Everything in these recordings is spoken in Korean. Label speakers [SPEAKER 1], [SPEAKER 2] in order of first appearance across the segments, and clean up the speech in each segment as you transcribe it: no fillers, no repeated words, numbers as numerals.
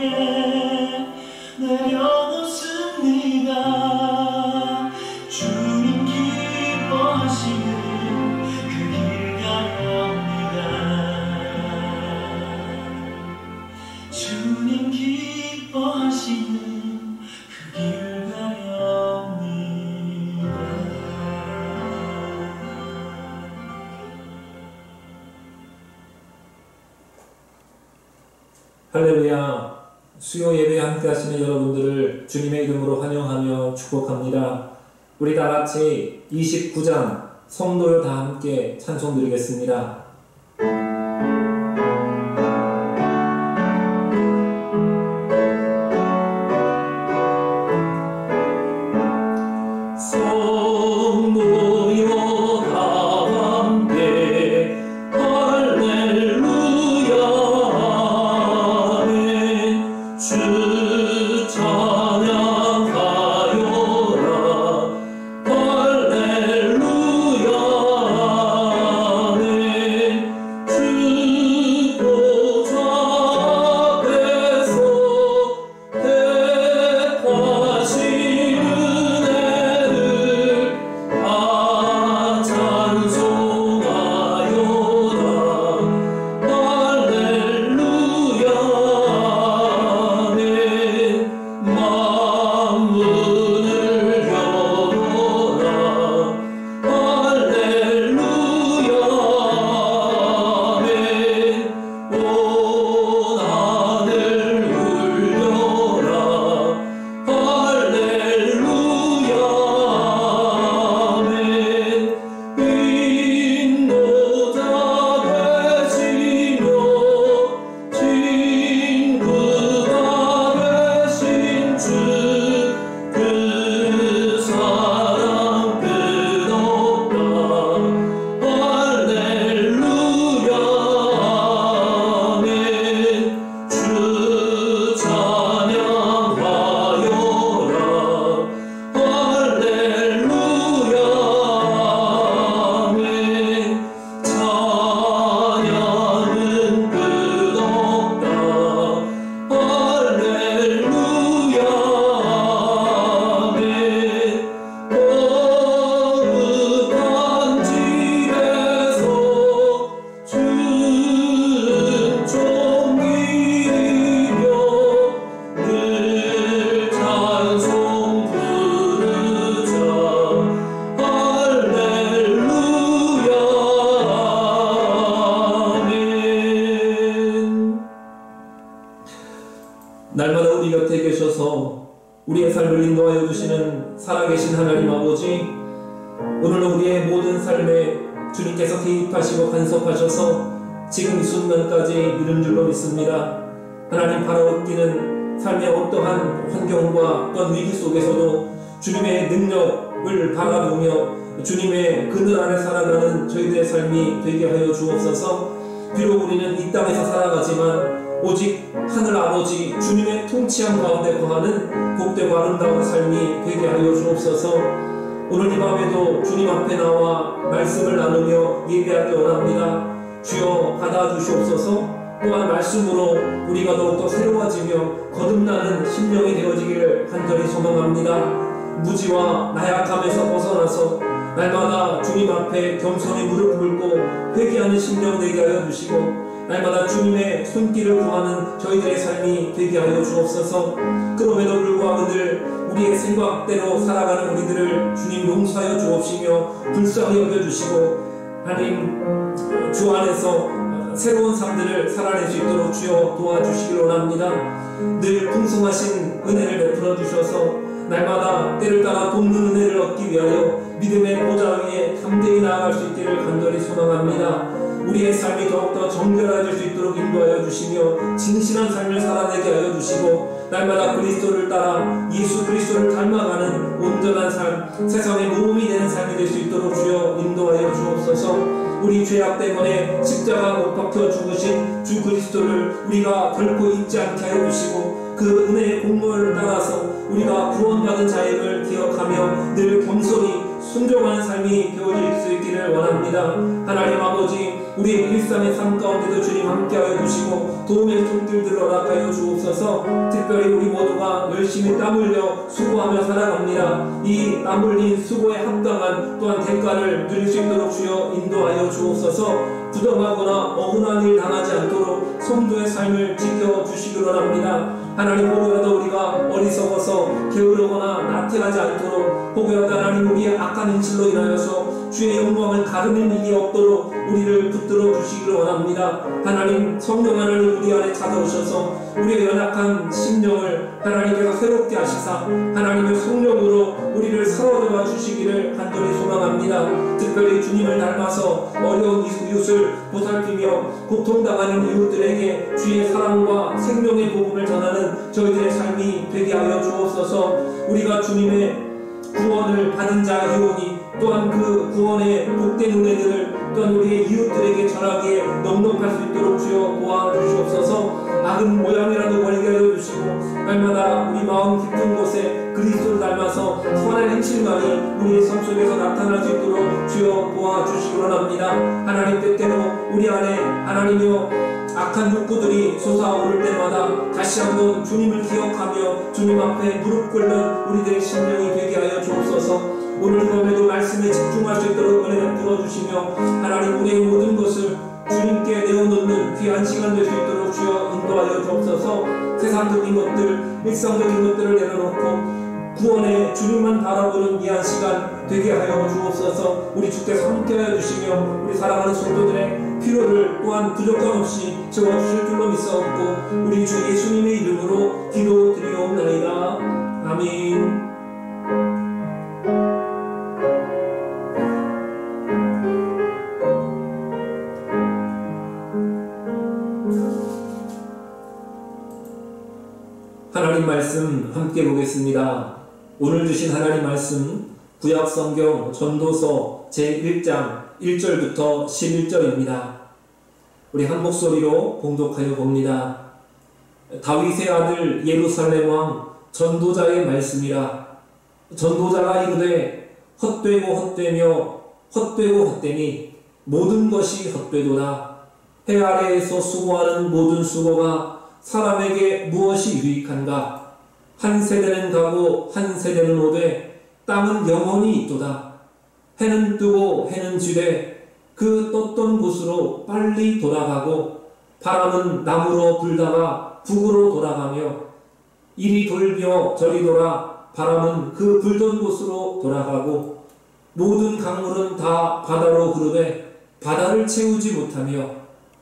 [SPEAKER 1] 높게 내려놓습니다. 주님 기뻐하시는 그 길 가렵니다. 주님 기뻐하시는 그 길 가렵니다.
[SPEAKER 2] 할렐루야. 수요 예배에 함께 하시는 여러분들을 주님의 이름으로 환영하며 축복합니다. 우리 다 같이 29장 성도요 다 함께 찬송 드리겠습니다. 날마다 우리 곁에 계셔서 우리의 삶을 인도하여 주시는 살아계신 하나님 아버지, 오늘도 우리의 모든 삶에 주님께서 개입하시고 간섭하셔서 지금 이 순간까지 이른 줄로 믿습니다. 하나님, 바라옵기는 삶의 어떠한 환경과 어떤 위기 속에서도 주님의 능력을 바라보며 주님의 그늘 아래 살아가는 저희들의 삶이 되게 하여 주옵소서. 비록 우리는 이 땅에서 살아가지만 오직 하늘 아버지 주님의 통치함 가운데 거하는 복되고 아름다운 삶이 되게 하여 주옵소서. 오늘 이 밤에도 주님 앞에 나와 말씀을 나누며 예배하기 원합니다. 주여 받아주시옵소서. 또한 말씀으로 우리가 더욱더 새로워지며 거듭나는 심령이 되어지기를 간절히 소망합니다. 무지와 나약함에서 벗어나서 날마다 주님 앞에 겸손히 무릎 꿇고 회개하는 심령 되게 하여 주시고, 날마다 주님의 손길을 구하는 저희들의 삶이 되게 하여 주옵소서. 그럼에도 불구하거늘 우리의 생각대로 살아가는 우리들을 주님 용서하여 주옵시며 불쌍히 여겨주시고, 하나님 주 안에서 새로운 삶들을 살아낼 수 있도록 주여 도와주시길 원합니다. 늘 풍성하신 은혜를 베풀어 주셔서 날마다 때를 따라 돕는 은혜를 얻기 위하여 믿음의 보좌 위에 담대히 나아갈 수 있기를 간절히 소망합니다. 우리의 삶이 더욱더 정결해질 수 있도록 인도하여 주시며 진실한 삶을 살아내게 하여 주시고, 날마다 그리스도를 따라 예수 그리스도를 닮아가는 온전한 삶, 세상의 모험이 되는 삶이 될 수 있도록 주여 인도하여 주옵소서. 우리 죄악 때문에 십자가 못 박혀 죽으신 주 그리스도를 우리가 결코 잊지 않게 하여 주시고, 그 은혜의 공로를 따라서 우리가 구원받은 자임을 기억하며 늘 겸손히 순종하는 삶이 되어질 수 있기를 원합니다. 하나님 아버지, 우리의 일상의 삶 가운데도 주님 함께하여 주시고 도움의 손길들 허락하여 주옵소서. 특별히 우리 모두가 열심히 땀 흘려 수고하며 살아갑니다. 이 땀 흘린 수고에 합당한 또한 대가를 누릴 수 있도록 주여 인도하여 주옵소서. 부정하거나 억울한 일 당하지 않도록 성도의 삶을 지켜주시기를 합니다. 하나님, 혹여라도 우리가 어리석어서 게으르거나 나태하지 않도록, 혹여라도 하나님 우리의 악한 인실로 인하여서 주의 영광을 가르는 일이 없도록 우리를 붙들어 주시기를 원합니다. 하나님, 성령 하나님 우리 안에 찾아오셔서 우리의 연약한 심령을 하나님께서 새롭게 하시사 하나님의 성령으로 우리를 사로잡아 주시기를 간절히 소망합니다. 특별히 주님을 닮아서 어려운 이웃을 보살피며 고통당하는 이웃들에게 주의 사랑과 생명의 복음을 전하는 저희들의 삶이 되게 하여 주옵소서. 우리가 주님의 구원을 받은 자이오니 또한 그 구원의 복된 은혜들을 또한 우리의 이웃들에게 전하기에 넉넉할 수 있도록 주여 도와주시옵소서. 악은 모양이라도 버리게 하여 주시고 날마다 우리 마음 깊은 곳에 그리스도를 닮아서 선한 행실만이 우리의 삶 속에서 나타날 수 있도록 주여 도와주시기 원합니다. 하나님, 때때로 우리 안에 하나님이여 악한 욕구들이 솟아오를 때마다 다시 한번 주님을 기억하며 주님 앞에 무릎 꿇는 우리들의 심령이 되게 하여 주옵소서. 오늘 밤에도 말씀에 집중할 수 있도록 은혜를 부어주시며 하나님, 우리의 모든 것을 주님께 내어놓는 귀한 시간 될 수 있도록 주여 인도하여 주옵소서. 세상적인 것들, 일상적인 것들을 내려놓고 구원의 주님만 바라보는 귀한 시간 되게 하여 주옵소서. 우리 주께서 함께하여 주시며 우리 사랑하는 성도들의 필요를 또한 부족함 없이 채워주실 줄로 믿사옵고 우리 주 예수님의 이름으로 기도드리옵나이다. 아멘. 하나님 말씀 함께 보겠습니다. 오늘 주신 하나님 말씀 구약성경 전도서 제1장 1절부터 11절입니다. 우리 한 목소리로 봉독하여 봅니다. 다윗의 아들 예루살렘 왕 전도자의 말씀이라. 전도자가 이르되 헛되고 헛되며 헛되고 헛되니 모든 것이 헛되도다. 해 아래에서 수고하는 모든 수고가 사람에게 무엇이 유익한가? 한 세대는 가고 한 세대는 오되 땅은 영원히 있도다. 해는 뜨고 해는 지되 그 떴던 곳으로 빨리 돌아가고 바람은 남으로 불다가 북으로 돌아가며 이리 돌며 저리 돌아 바람은 그 불던 곳으로 돌아가고 모든 강물은 다 바다로 흐르되 바다를 채우지 못하며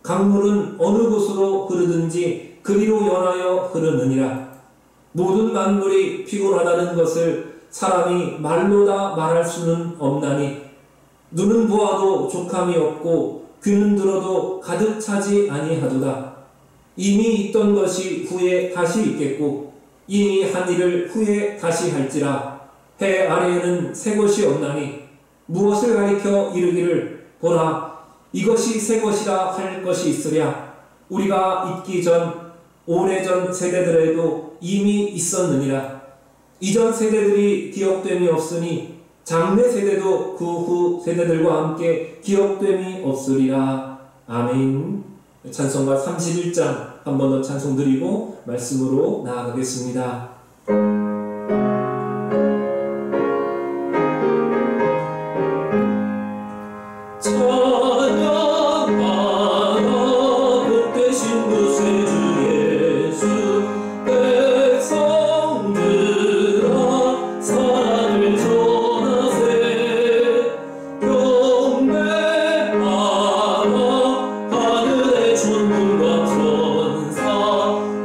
[SPEAKER 2] 강물은 어느 곳으로 흐르든지 그리로 연하여 흐르느니라. 모든 만물이 피곤하다는 것을 사람이 말로 다 말할 수는 없나니 눈은 보아도 족함이 없고 귀는 들어도 가득 차지 아니하도다. 이미 있던 것이 후에 다시 있겠고 이미 한 일을 후에 다시 할지라. 해 아래에는 새 것이 없나니 무엇을 가리켜 이르기를 보라 이것이 새 것이라 할 것이 있으랴. 우리가 있기 전 오래전 세대들에도 이미 있었느니라. 이전 세대들이 기억됨이 없으니 장래 세대도 그 후 세대들과 함께 기억됨이 없으리라. 아멘. 찬송가 31장 한 번 더 찬송 드리고 말씀으로 나아가겠습니다.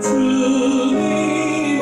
[SPEAKER 1] 주님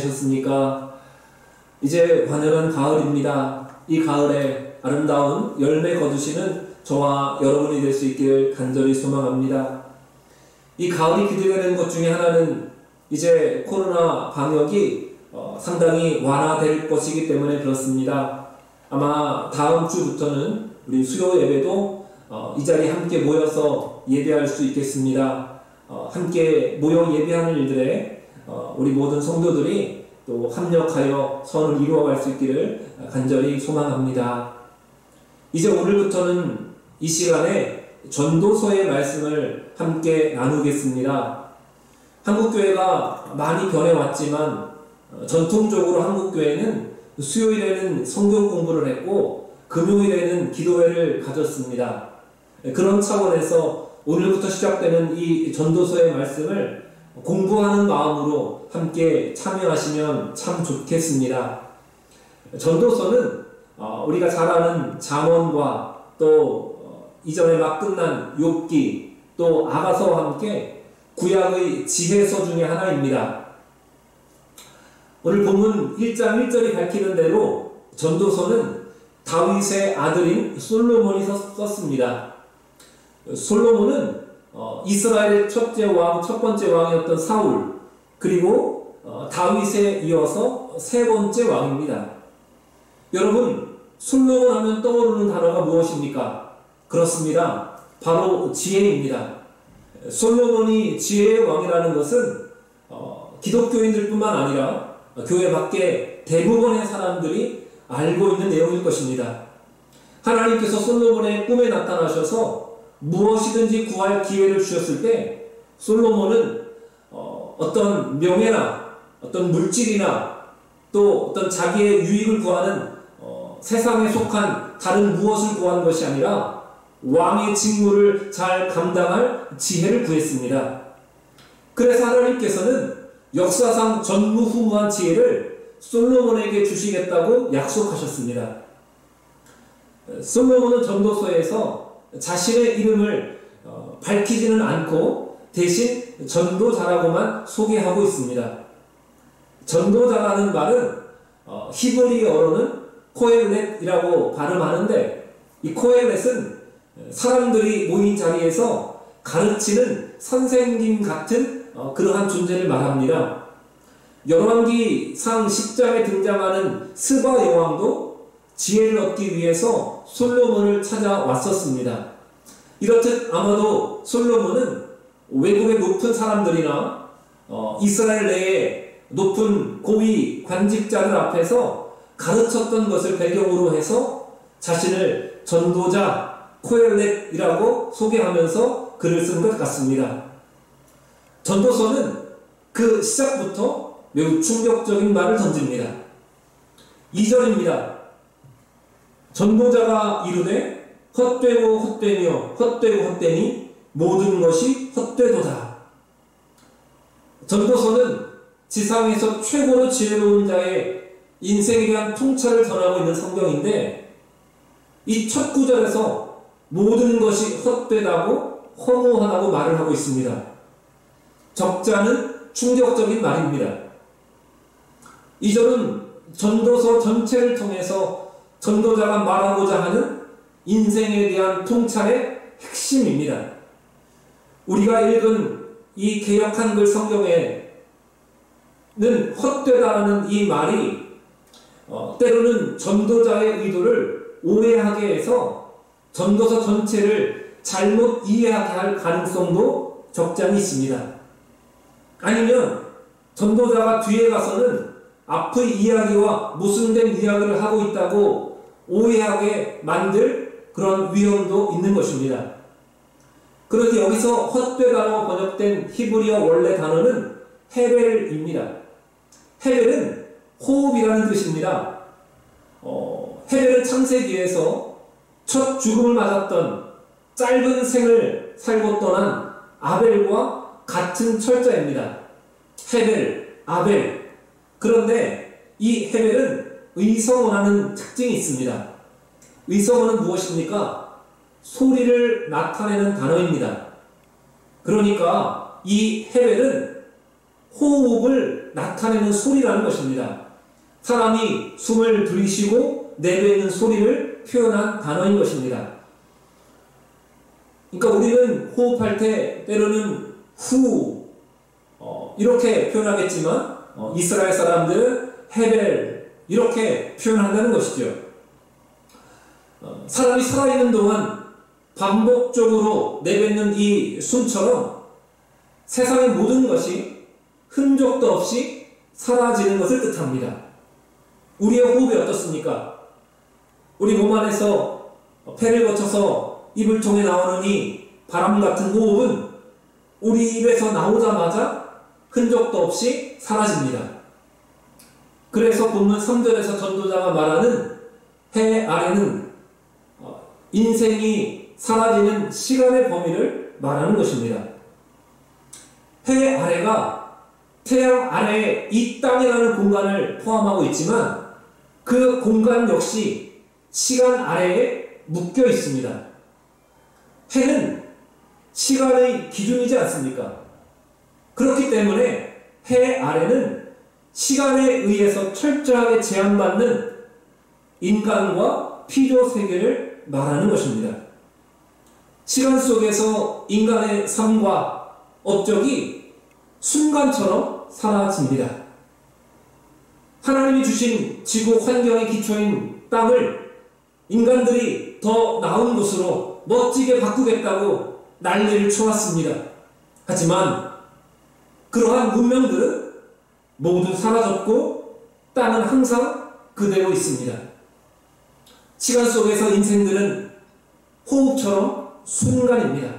[SPEAKER 2] 지내셨습니까? 이제 환연한 가을입니다. 이 가을에 아름다운 열매 거두시는 저와 여러분이 될 수 있기를 간절히 소망합니다. 이 가을이 기대되는 것 중에 하나는 이제 코로나 방역이 상당히 완화될 것이기 때문에 그렇습니다. 아마 다음 주부터는 우리 수요 예배도 이 자리에 함께 모여서 예배할 수 있겠습니다. 함께 모여 예배하는 일들에 우리 모든 성도들이 또 합력하여 선을 이루어갈 수 있기를 간절히 소망합니다. 이제 오늘부터는 이 시간에 전도서의 말씀을 함께 나누겠습니다. 한국교회가 많이 변해왔지만 전통적으로 한국교회는 수요일에는 성경 공부를 했고 금요일에는 기도회를 가졌습니다. 그런 차원에서 오늘부터 시작되는 이 전도서의 말씀을 공부하는 마음으로 함께 참여하시면 참 좋겠습니다. 전도서는 우리가 잘 아는 잠언과 또 이전에 막 끝난 욥기 또 아가서와 함께 구약의 지혜서 중에 하나입니다. 오늘 본문 1장 1절이 밝히는 대로 전도서는 다윗의 아들인 솔로몬이 썼습니다. 솔로몬은 이스라엘의 첫 번째 왕이었던 사울, 그리고 다윗에 이어서 세 번째 왕입니다. 여러분, 솔로몬 하면 떠오르는 단어가 무엇입니까? 그렇습니다. 바로 지혜입니다. 솔로몬이 지혜의 왕이라는 것은 기독교인들뿐만 아니라 교회 밖에 대부분의 사람들이 알고 있는 내용일 것입니다. 하나님께서 솔로몬의 꿈에 나타나셔서 무엇이든지 구할 기회를 주셨을 때 솔로몬은 어떤 명예나 어떤 물질이나 또 어떤 자기의 유익을 구하는 세상에 속한 다른 무엇을 구한 것이 아니라 왕의 직무를 잘 감당할 지혜를 구했습니다. 그래서 하나님께서는 역사상 전무후무한 지혜를 솔로몬에게 주시겠다고 약속하셨습니다. 솔로몬은 전도서에서 자신의 이름을 밝히지는 않고 대신 전도자라고만 소개하고 있습니다. 전도자라는 말은 히브리어로는 코헬렛이라고 발음하는데 이 코헬렛은 사람들이 모인 자리에서 가르치는 선생님 같은 그러한 존재를 말합니다. 열왕기상 10장에 등장하는 스바 여왕도 지혜를 얻기 위해서 솔로몬을 찾아왔었습니다. 이렇듯 아마도 솔로몬은 외국의 높은 사람들이나 이스라엘 내의 높은 고위 관직자들 앞에서 가르쳤던 것을 배경으로 해서 자신을 전도자 코헬렛이라고 소개하면서 글을 쓴 것 같습니다. 전도서는 그 시작부터 매우 충격적인 말을 던집니다. 2절입니다. 전도자가 이르되 헛되고 헛되며 헛되고 헛되니 모든 것이 헛되도다. 전도서는 지상에서 최고로 지혜로운 자의 인생에 대한 통찰을 전하고 있는 성경인데 이 첫 구절에서 모든 것이 헛되다고 허무하다고 말을 하고 있습니다. 적잖은 충격적인 말입니다. 2절은 전도서 전체를 통해서 전도자가 말하고자 하는 인생에 대한 통찰의 핵심입니다. 우리가 읽은 이 개역 한글 성경에는 헛되다라는 이 말이 때로는 전도자의 의도를 오해하게 해서 전도서 전체를 잘못 이해하게 할 가능성도 적잖이 있습니다. 아니면 전도자가 뒤에 가서는 앞의 이야기와 모순된 이야기를 하고 있다고 오해하게 만들 그런 위험도 있는 것입니다. 그런데 여기서 헛되다로 번역된 히브리어 원래 단어는 헤벨입니다. 헤벨은 호흡이라는 뜻입니다. 헤벨은 창세기에서 첫 죽음을 맞았던 짧은 생을 살고 떠난 아벨과 같은 철자입니다. 헤벨, 아벨. 그런데 이 헤벨은 의성어라는 특징이 있습니다. 의성어는 무엇입니까? 소리를 나타내는 단어입니다. 그러니까 이 헤벨은 호흡을 나타내는 소리라는 것입니다. 사람이 숨을 들이쉬고 내뱉는 소리를 표현한 단어인 것입니다. 그러니까 우리는 호흡할 때 때로는 후 이렇게 표현하겠지만 이스라엘 사람들은 헤벨 이렇게 표현한다는 것이죠. 사람이 살아있는 동안 반복적으로 내뱉는 이 숨처럼 세상의 모든 것이 흔적도 없이 사라지는 것을 뜻합니다. 우리의 호흡이 어떻습니까? 우리 몸 안에서 폐를 거쳐서 입을 통해 나오는 이 바람 같은 호흡은 우리 입에서 나오자마자 흔적도 없이 사라집니다. 그래서 본문 3절에서 전도자가 말하는 해 아래는 인생이 사라지는 시간의 범위를 말하는 것입니다. 해 아래가 태양 아래에 이 땅이라는 공간을 포함하고 있지만 그 공간 역시 시간 아래에 묶여 있습니다. 해는 시간의 기준이지 않습니까? 그렇기 때문에 해 아래는 시간에 의해서 철저하게 제한받는 인간과 피조 세계를 말하는 것입니다. 시간 속에서 인간의 삶과 업적이 순간처럼 사라집니다. 하나님이 주신 지구 환경의 기초인 땅을 인간들이 더 나은 곳으로 멋지게 바꾸겠다고 난리를 쳐왔습니다. 하지만 그러한 문명들은 모두 사라졌고 땅은 항상 그대로 있습니다. 시간 속에서 인생들은 호흡처럼 순간입니다.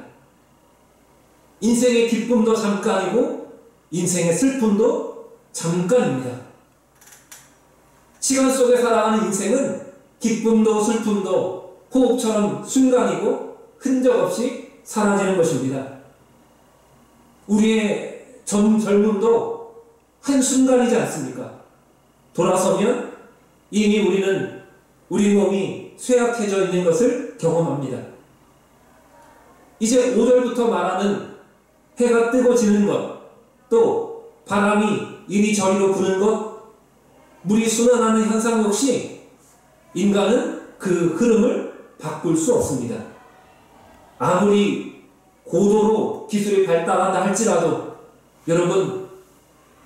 [SPEAKER 2] 인생의 기쁨도 잠깐이고 인생의 슬픔도 잠깐입니다. 시간 속에 살아가는 인생은 기쁨도 슬픔도 호흡처럼 순간이고 흔적 없이 사라지는 것입니다. 우리의 젊음도 한순간이지 않습니까? 돌아서면 이미 우리는 우리 몸이 쇠약해져 있는 것을 경험합니다. 이제 5절부터 말하는 해가 뜨고 지는 것, 또 바람이 이리저리로 부는 것, 물이 순환하는 현상 역시 인간은 그 흐름을 바꿀 수 없습니다. 아무리 고도로 기술이 발달한다 할지라도 여러분,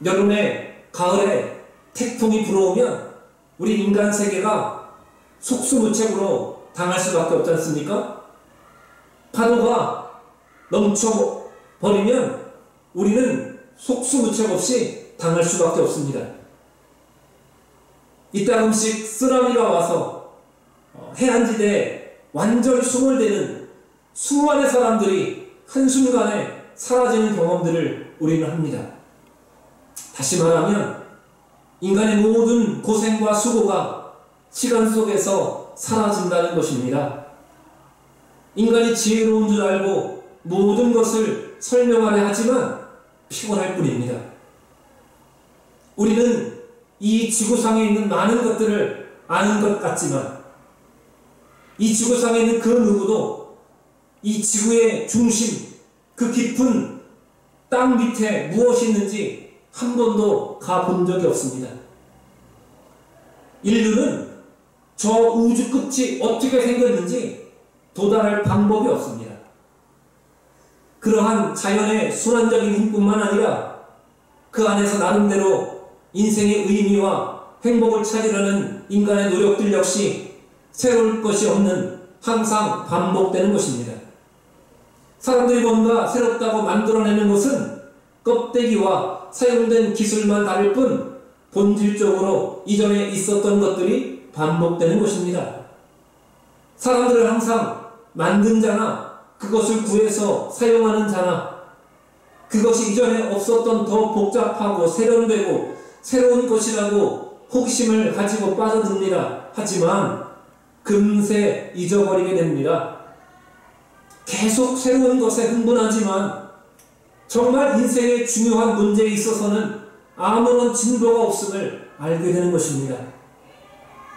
[SPEAKER 2] 여름에 가을에 태풍이 불어오면 우리 인간 세계가 속수무책으로 당할 수밖에 없지 않습니까? 파도가 넘쳐버리면 우리는 속수무책 없이 당할 수밖에 없습니다. 이따금씩 쓰나미가 와서 해안지대에 완전히 수몰되는 수많은 사람들이 한순간에 사라지는 경험들을 우리는 합니다. 다시 말하면 인간의 모든 고생과 수고가 시간 속에서 사라진다는 것입니다. 인간이 지혜로운 줄 알고 모든 것을 설명하려 하지만 피곤할 뿐입니다. 우리는 이 지구상에 있는 많은 것들을 아는 것 같지만 이 지구상에 있는 그 누구도 이 지구의 중심, 그 깊은 땅 밑에 무엇이 있는지 한 번도 가본 적이 없습니다. 인류는 저 우주 끝이 어떻게 생겼는지 도달할 방법이 없습니다. 그러한 자연의 순환적인 힘뿐만 아니라 그 안에서 나름대로 인생의 의미와 행복을 찾으려는 인간의 노력들 역시 새로울 것이 없는 항상 반복되는 것입니다. 사람들이 뭔가 새롭다고 만들어내는 것은 껍데기와 사용된 기술만 다를 뿐 본질적으로 이전에 있었던 것들이 반복되는 것입니다. 사람들은 항상 만든 자나 그것을 구해서 사용하는 자나 그것이 이전에 없었던 더 복잡하고 세련되고 새로운 것이라고 호기심을 가지고 빠져듭니다. 하지만 금세 잊어버리게 됩니다. 계속 새로운 것에 흥분하지만 정말 인생의 중요한 문제에 있어서는 아무런 진보가 없음을 알게 되는 것입니다.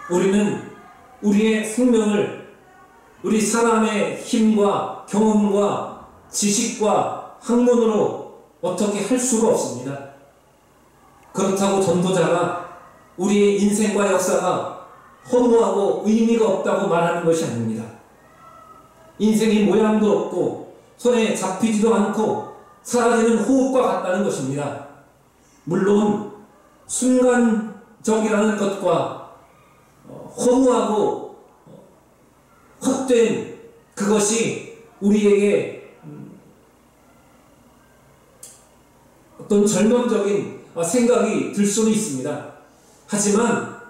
[SPEAKER 2] 우리는 우리의 생명을 우리 사람의 힘과 경험과 지식과 학문으로 어떻게 할 수가 없습니다. 그렇다고 전도자가 우리의 인생과 역사가 허무하고 의미가 없다고 말하는 것이 아닙니다. 인생이 모양도 없고 손에 잡히지도 않고 사라지는 호흡과 같다는 것입니다. 물론 순간적이라는 것과 허무하고 헛된 그것이 우리에게 어떤 절망적인 생각이 들 수는 있습니다. 하지만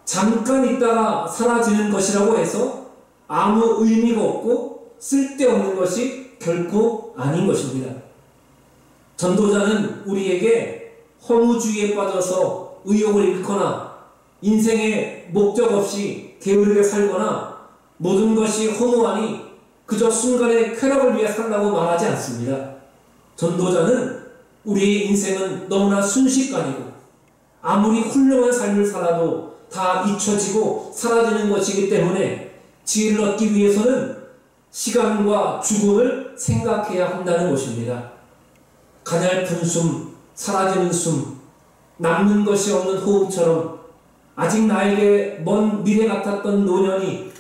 [SPEAKER 2] 잠깐 있다가 사라지는 것이라고 해서 아무 의미가 없고 쓸데없는 것이 결코 아닌 것입니다. 전도자는 우리에게 허무주의에 빠져서 의욕을 잃거나 인생의 목적 없이 게으르게 살거나 모든 것이 허무하니 그저 순간의 쾌락을 위해 살라고 말하지 않습니다. 전도자는 우리의 인생은 너무나 순식간이고 아무리 훌륭한 삶을 살아도 다 잊혀지고 사라지는 것이기 때문에 지혜를 얻기 위해서는 시간과 죽음을 생각해야 한다는 것입니다. 가냘픈 숨, 사라지는 숨, 남는 것이 없는 호흡처럼 아직 나에게 먼 미래 같았던 노년이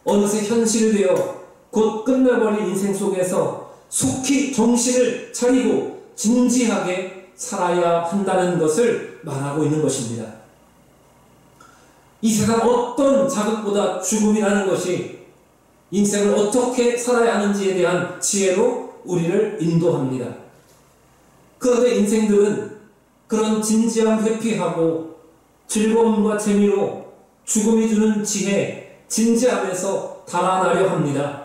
[SPEAKER 2] 어느새 현실이 되어 곧 끝나버린 인생 속에서 속히 정신을 차리고 진지하게 살아야 한다는 것을 말하고 있는 것입니다. 이 세상 어떤 자극보다 죽음이라는 것이 인생을 어떻게 살아야 하는지에 대한 지혜로 우리를 인도합니다. 그런데 인생들은 그런 진지함 회피하고 즐거움과 재미로 죽음이 주는 지혜, 진지함에서 달아나려 합니다.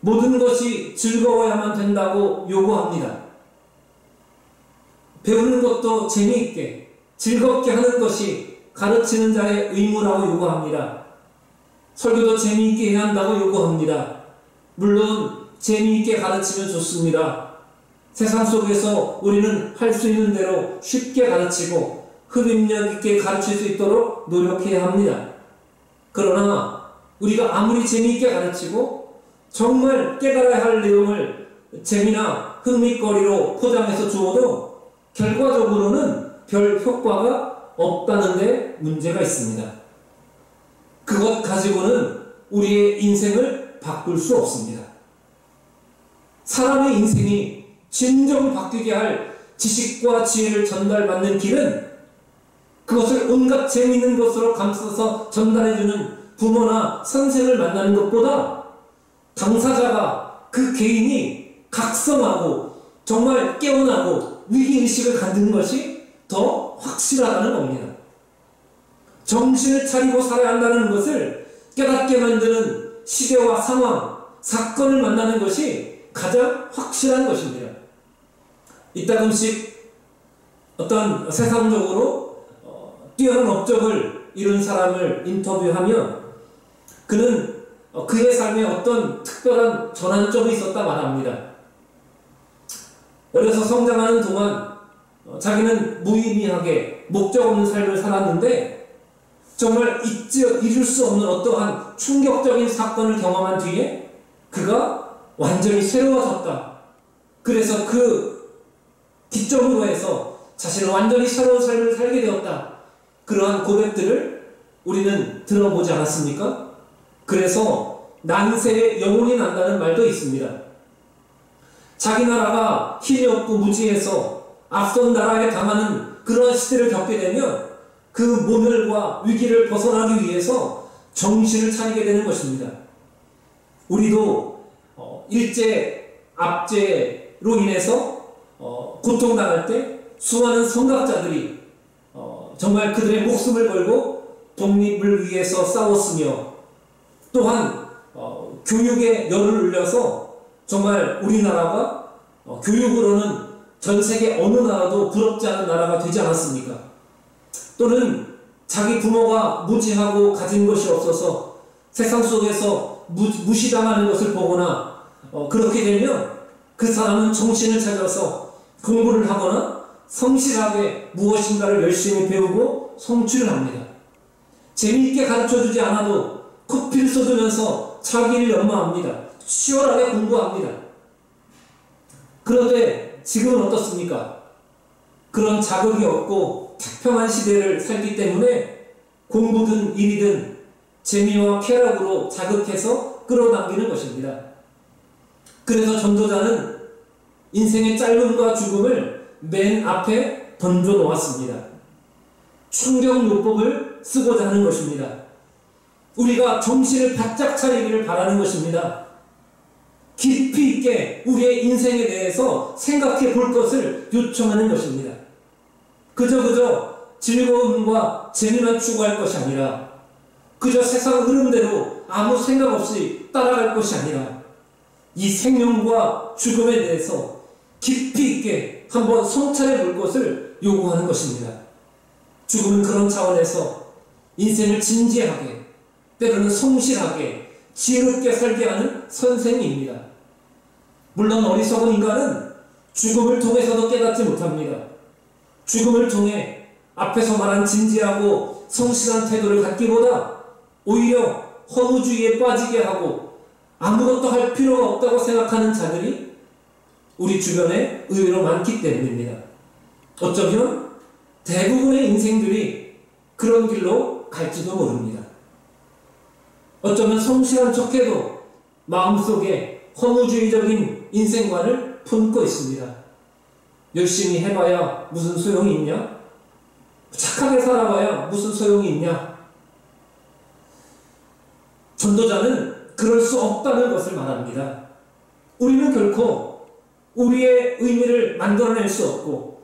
[SPEAKER 2] 모든 것이 즐거워야만 된다고 요구합니다. 배우는 것도 재미있게, 즐겁게 하는 것이 가르치는 자의 의무라고 요구합니다. 설교도 재미있게 해야 한다고 요구합니다. 물론 재미있게 가르치면 좋습니다. 세상 속에서 우리는 할 수 있는 대로 쉽게 가르치고 흡입력 있게 가르칠 수 있도록 노력해야 합니다. 그러나 우리가 아무리 재미있게 가르치고 정말 깨달아야 할 내용을 재미나 흥미거리로 포장해서 주어도 결과적으로는 별 효과가 없다는 데 문제가 있습니다. 그것 가지고는 우리의 인생을 바꿀 수 없습니다. 사람의 인생이 진정 바뀌게 할 지식과 지혜를 전달받는 길은 그것을 온갖 재미있는 것으로 감싸서 전달해주는 부모나 선생을 만나는 것보다 당사자가 그 개인이 각성하고 정말 깨어나고 위기의식을 갖는 것이 더 확실하다는 겁니다. 정신을 차리고 살아야 한다는 것을 깨닫게 만드는 시대와 상황, 사건을 만나는 것이 가장 확실한 것입니다. 이따금씩 어떤 세상적으로 뛰어난 업적을 이룬 사람을 인터뷰하면 그는 그의 삶에 어떤 특별한 전환점이 있었다 말합니다. 어려서 성장하는 동안 자기는 무의미하게 목적 없는 삶을 살았는데 정말 잊을 수 없는 어떠한 충격적인 사건을 경험한 뒤에 그가 완전히 새로워졌다. 그래서 그 기점으로 해서 자신은 완전히 새로운 삶을 살게 되었다. 그러한 고백들을 우리는 들어보지 않았습니까? 그래서 난세에 영혼이 난다는 말도 있습니다. 자기 나라가 힘이 없고 무지해서 앞선 나라에 당하는 그러한 시대를 겪게 되면 그 모멸과 위기를 벗어나기 위해서 정신을 차리게 되는 것입니다. 우리도 일제, 압제로 인해서 고통당할 때 수많은 선각자들이 정말 그들의 목숨을 걸고 독립을 위해서 싸웠으며 또한 교육에 열을 올려서 정말 우리나라가 교육으로는 전 세계 어느 나라도 부럽지 않은 나라가 되지 않았습니까? 또는 자기 부모가 무지하고 가진 것이 없어서 세상 속에서 무시당하는 것을 보거나 그렇게 되면 그 사람은 정신을 차려서 공부를 하거나 성실하게 무엇인가를 열심히 배우고 성취를 합니다. 재미있게 가르쳐주지 않아도 커피를 쏟으면서 자기를 연마합니다. 치열하게 공부합니다. 그런데 지금은 어떻습니까? 그런 자극이 없고 태평한 시대를 살기 때문에 공부든 일이든 재미와 쾌락으로 자극해서 끌어당기는 것입니다. 그래서 전도자는 인생의 짧음과 죽음을 맨 앞에 던져 놓았습니다. 충격요법을 쓰고자 하는 것입니다. 우리가 정신을 바짝 차리기를 바라는 것입니다. 깊이 있게 우리의 인생에 대해서 생각해 볼 것을 요청하는 것입니다. 그저 즐거움과 재미만 추구할 것이 아니라, 그저 세상 흐름대로 아무 생각 없이 따라갈 것이 아니라, 이 생명과 죽음에 대해서 깊이 있게 한번 성찰해 볼 것을 요구하는 것입니다. 죽음은 그런 차원에서 인생을 진지하게, 때로는 성실하게, 지혜롭게 살게 하는 선생님입니다. 물론 어리석은 인간은 죽음을 통해서도 깨닫지 못합니다. 죽음을 통해 앞에서 말한 진지하고 성실한 태도를 갖기보다 오히려 허무주의에 빠지게 하고 아무것도 할 필요가 없다고 생각하는 자들이 우리 주변에 의외로 많기 때문입니다. 어쩌면 대부분의 인생들이 그런 길로 갈지도 모릅니다. 어쩌면 성실한 척해도 마음속에 허무주의적인 인생관을 품고 있습니다. 열심히 해봐야 무슨 소용이 있냐? 착하게 살아봐야 무슨 소용이 있냐? 전도자는 그럴 수 없다는 것을 말합니다. 우리는 결코 우리의 의미를 만들어낼 수 없고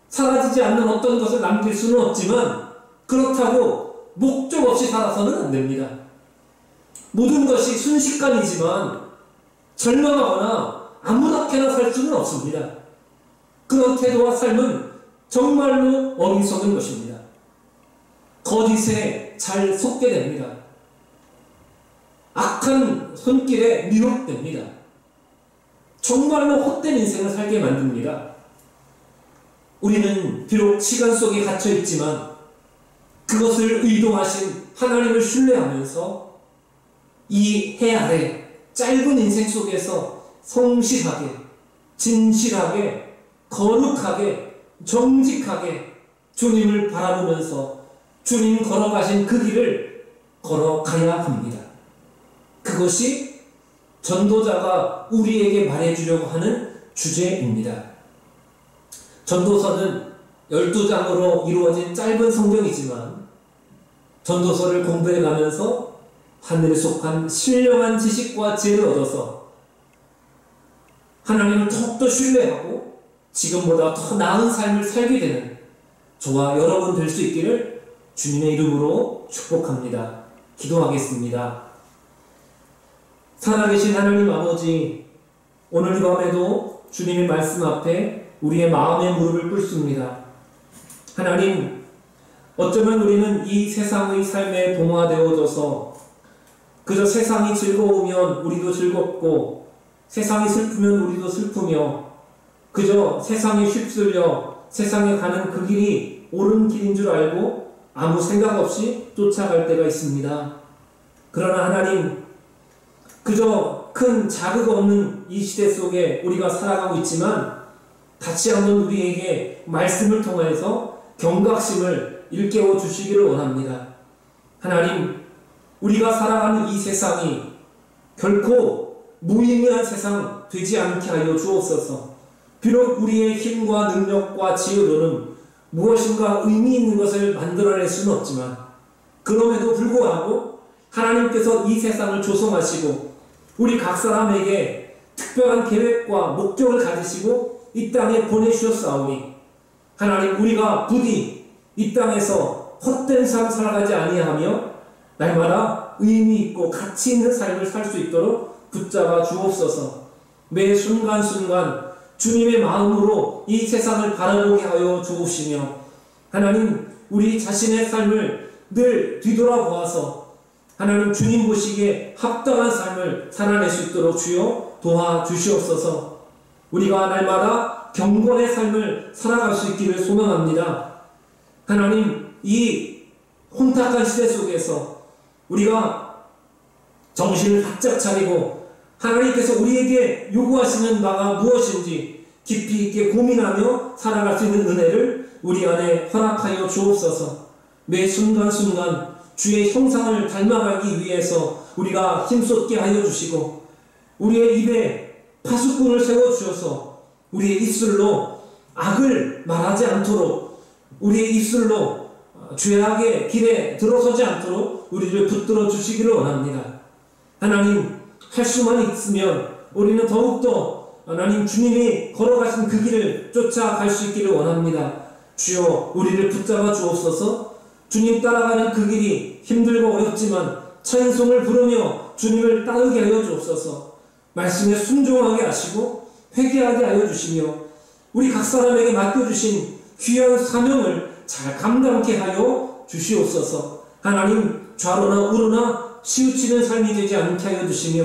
[SPEAKER 2] 사라지지 않는 어떤 것을 남길 수는 없지만 그렇다고 목적 없이 살아서는 안 됩니다. 모든 것이 순식간이지만 절망하거나 아무렇게나 살 수는 없습니다. 그런 태도와 삶은 정말로 어리석은 것입니다. 거짓에 잘 속게 됩니다. 악한 손길에 미혹됩니다. 정말로 헛된 인생을 살게 만듭니다. 우리는 비록 시간 속에 갇혀있지만 그것을 의도하신 하나님을 신뢰하면서 이 해 아래 짧은 인생 속에서 성실하게, 진실하게, 거룩하게, 정직하게 주님을 바라보면서 주님 걸어가신 그 길을 걸어가야 합니다. 그것이 전도자가 우리에게 말해주려고 하는 주제입니다. 전도서는 12장으로 이루어진 짧은 성경이지만 전도서를 공부해가면서 하늘에 속한 신령한 지식과 지혜를 얻어서 하나님을 더욱더 신뢰하고 지금보다 더 나은 삶을 살게 되는 저와 여러분 될 수 있기를 주님의 이름으로 축복합니다. 기도하겠습니다. 살아계신 하나님 아버지, 오늘 이 밤에도 주님의 말씀 앞에 우리의 마음의 무릎을 꿇습니다. 하나님, 어쩌면 우리는 이 세상의 삶에 동화되어져서 그저 세상이 즐거우면 우리도 즐겁고 세상이 슬프면 우리도 슬프며 그저 세상에 휩쓸려 세상에 가는 그 길이 옳은 길인 줄 알고 아무 생각 없이 쫓아갈 때가 있습니다. 그러나 하나님, 그저 큰 자극 없는 이 시대 속에 우리가 살아가고 있지만 다시 한번 우리에게 말씀을 통해서 경각심을 일깨워 주시기를 원합니다. 하나님, 우리가 살아가는 이 세상이 결코 무의미한 세상 되지 않게 하여 주옵소서. 비록 우리의 힘과 능력과 지혜로는 무엇인가 의미 있는 것을 만들어낼 수는 없지만 그럼에도 불구하고 하나님께서 이 세상을 조성하시고 우리 각 사람에게 특별한 계획과 목적을 가지시고 이 땅에 보내주셨사오니 하나님, 우리가 부디 이 땅에서 헛된 삶 살아가지 아니하며 날마다 의미 있고 가치 있는 삶을 살 수 있도록 붙잡아 주옵소서. 매 순간순간 주님의 마음으로 이 세상을 바라보게 하여 주옵시며 하나님, 우리 자신의 삶을 늘 뒤돌아보아서 하나님 주님 보시기에 합당한 삶을 살아낼 수 있도록 주여 도와주시옵소서. 우리가 날마다 경건의 삶을 살아갈 수 있기를 소망합니다. 하나님, 이 혼탁한 시대 속에서 우리가 정신을 바짝 차리고 하나님께서 우리에게 요구하시는 바가 무엇인지 깊이 있게 고민하며 살아갈 수 있는 은혜를 우리 안에 허락하여 주옵소서. 매 순간순간 주의 형상을 닮아가기 위해서 우리가 힘쏟게 하여 주시고, 우리의 입에 파수꾼을 세워주셔서 우리의 입술로 악을 말하지 않도록, 우리의 입술로 죄악의 길에 들어서지 않도록 우리를 붙들어 주시기를 원합니다. 하나님, 할 수만 있으면 우리는 더욱더 하나님 주님이 걸어가신 그 길을 쫓아갈 수 있기를 원합니다. 주여, 우리를 붙잡아 주옵소서. 주님 따라가는 그 길이 힘들고 어렵지만 찬송을 부르며 주님을 따르게 하여 주옵소서. 말씀에 순종하게 하시고 회개하게 하여 주시며 우리 각 사람에게 맡겨주신 귀한 사명을 잘 감당케 하여 주시옵소서. 하나님, 좌로나 우로나 치우치는 삶이 되지 않게 하여 주시며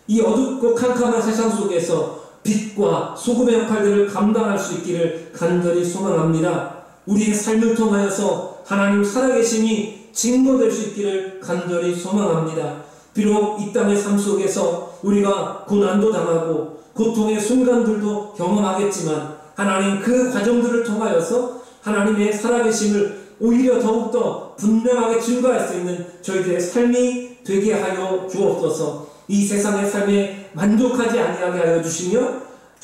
[SPEAKER 2] 이 어둡고 캄캄한 세상 속에서 빛과 소금의 역할들을 감당할 수 있기를 간절히 소망합니다. 우리의 삶을 통하여서 하나님 살아계심이 증거될 수 있기를 간절히 소망합니다. 비록 이 땅의 삶 속에서 우리가 고난도 당하고 고통의 순간들도 경험하겠지만 하나님, 그 과정들을 통하여서 하나님의 살아계심을 오히려 더욱더 분명하게 증거할 수 있는 저희들의 삶이 되게 하여 주옵소서. 이 세상의 삶에 만족하지 아니하게 하여 주시며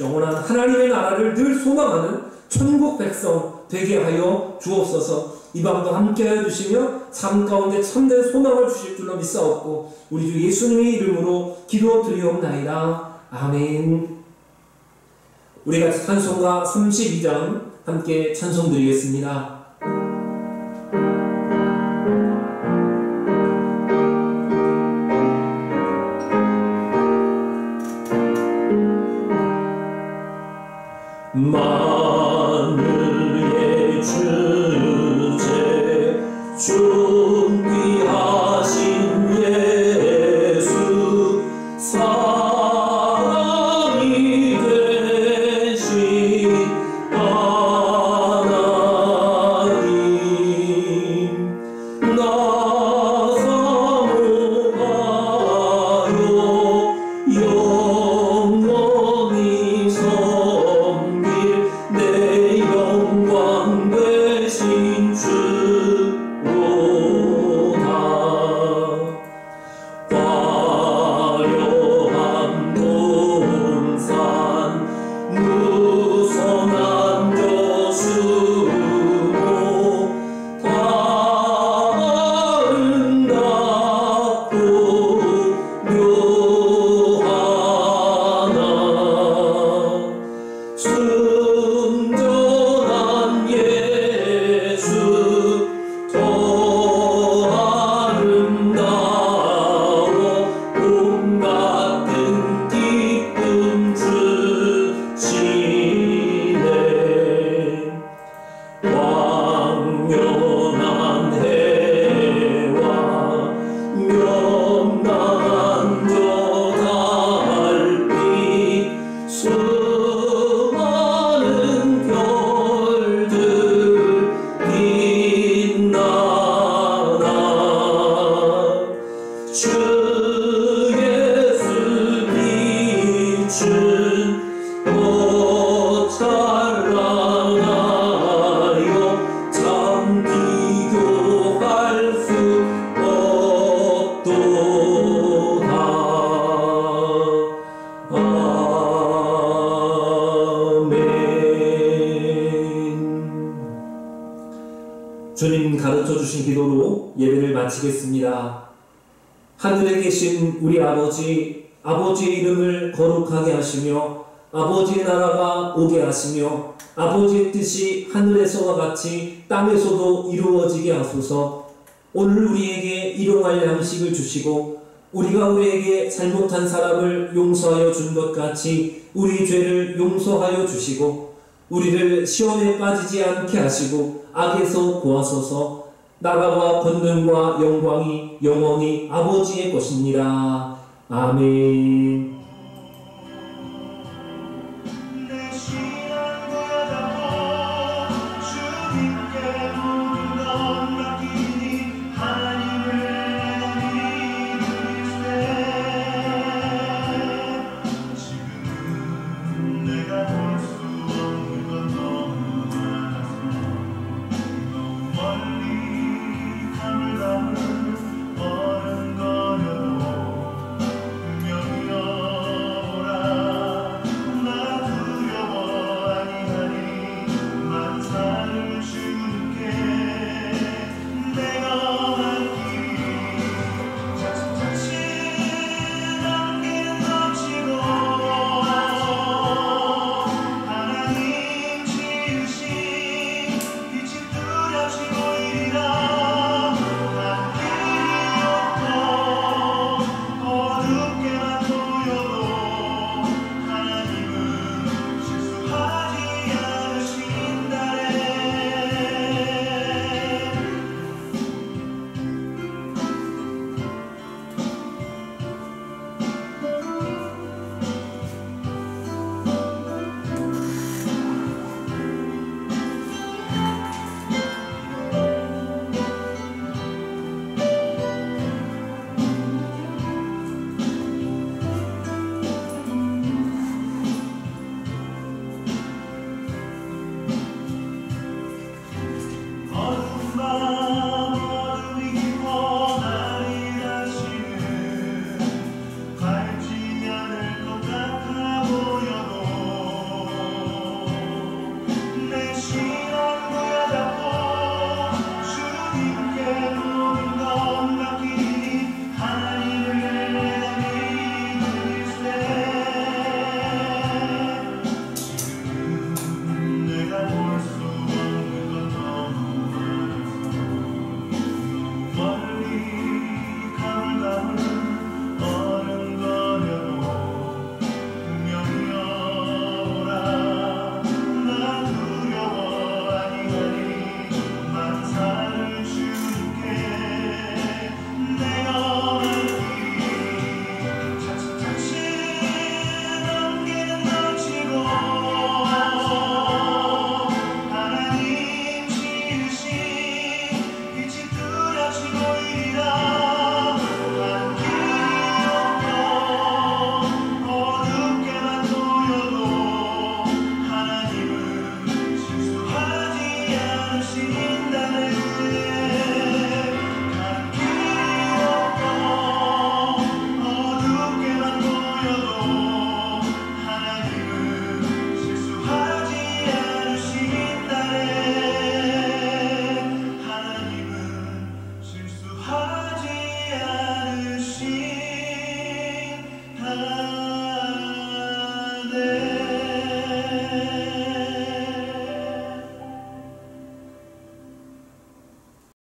[SPEAKER 2] 영원한 하나님의 나라를 늘 소망하는 천국 백성 되게 하여 주옵소서. 이 밤도 함께 하여 주시며 삶 가운데 참된 소망을 주실 줄로 믿사옵고 우리 주 예수님의 이름으로 기도드리옵나이다. 아멘. 우리 같이 찬송가 32장 함께 찬송드리겠습니다.
[SPEAKER 1] 만유의 주제 존귀하신 예수 사랑이 되신 하나님 나 사모하여 영원히 내 영광 되신 주로다. 화려한 동산 무성한 저수로 아름답고 묘하나 순전한 예수 더 아름다워 봄 같은 기쁨 주시네. 왕연한 해와 명랑한 저 달빛 수많은 별들 빛나나 주 예수 빛은 더 찬란하여 참 비교할 수 없도다.
[SPEAKER 2] 주님 가르쳐 주신 기도로 예배를 마치겠습니다. 하늘에 계신 우리 아버지, 아버지의 이름을 거룩하게 하시며 아버지의 나라가 오게 하시며 아버지의 뜻이 하늘에서와 같이 땅에서도 이루어지게 하소서. 오늘 우리에게 일용할 양식을 주시고 우리가 우리에게 잘못한 사람을 용서하여 준 것 같이 우리 죄를 용서하여 주시고 우리를 시험에 빠지지 않게 하시고 악에서 구하소서. 나라와 권능과 영광이 영원히 아버지의 것입니다. 아멘.